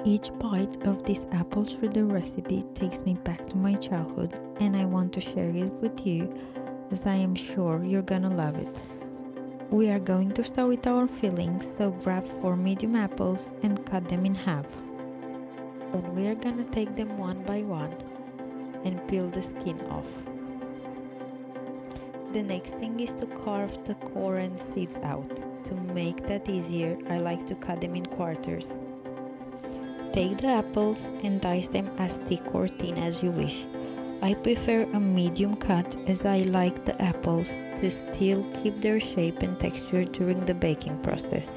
Each bite of this apple strudel recipe takes me back to my childhood, and I want to share it with you as I am sure you're gonna love it. We are going to start with our fillings, so grab 4 medium apples and cut them in half. Then we are gonna take them one by one and peel the skin off. The next thing is to carve the core and seeds out. To make that easier, I like to cut them in quarters. Take the apples and dice them as thick or thin as you wish. I prefer a medium cut as I like the apples to still keep their shape and texture during the baking process.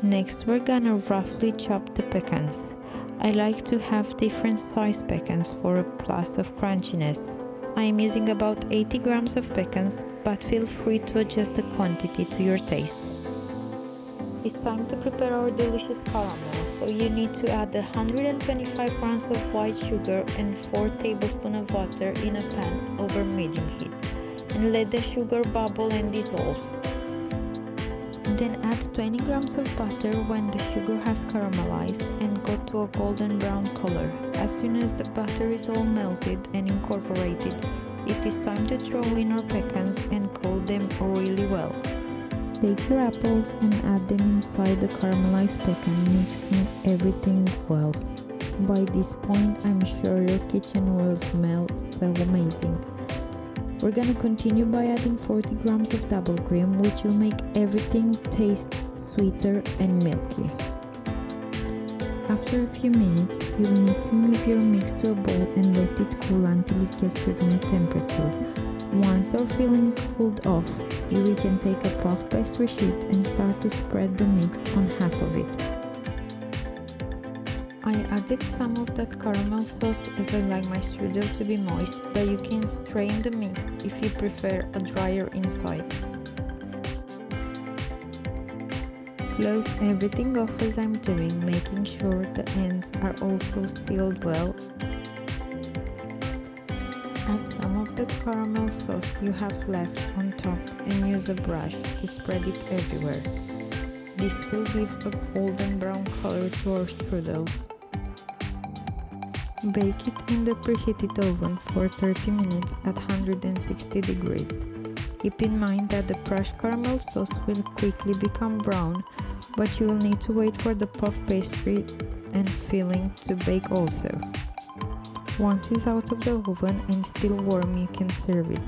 Next, we're gonna roughly chop the pecans. I like to have different size pecans for a plus of crunchiness. I am using about 80 grams of pecans, but feel free to adjust the quantity to your taste. It's time to prepare our delicious caramel, so you need to add 125 grams of white sugar and 4 tablespoons of water in a pan over medium heat, and let the sugar bubble and dissolve. Then add 20 grams of butter when the sugar has caramelized and got to a golden brown color. As soon as the butter is all melted and incorporated, it is time to throw in our pecans and coat them really well. Take your apples and add them inside the caramelized pecan, mixing everything well. By this point, I'm sure your kitchen will smell so amazing. We're gonna continue by adding 40 grams of double cream, which will make everything taste sweeter and milky. After a few minutes, you'll need to move your mix to a bowl and let it cool until it gets to room temperature. Once our filling cooled off, we can take a puff pastry sheet and start to spread the mix on half of it. I added some of that caramel sauce as I like my strudel to be moist, but you can strain the mix if you prefer a drier inside. Close everything off as I'm doing, making sure the ends are also sealed well. Add some of that caramel sauce you have left on top and use a brush to spread it everywhere. This will give a golden brown color to our strudel. Bake it in the preheated oven for 30 minutes at 160 degrees. Keep in mind that the crushed caramel sauce will quickly become brown, but you will need to wait for the puff pastry and filling to bake also. Once it's out of the oven and still warm, you can serve it.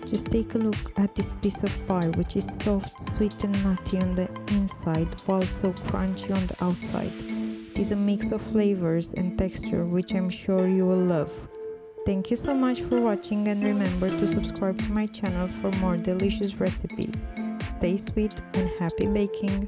Just take a look at this piece of pie, which is soft, sweet and nutty on the inside, while so crunchy on the outside. It is a mix of flavors and texture, which I'm sure you will love. Thank you so much for watching, and remember to subscribe to my channel for more delicious recipes. Stay sweet and happy baking!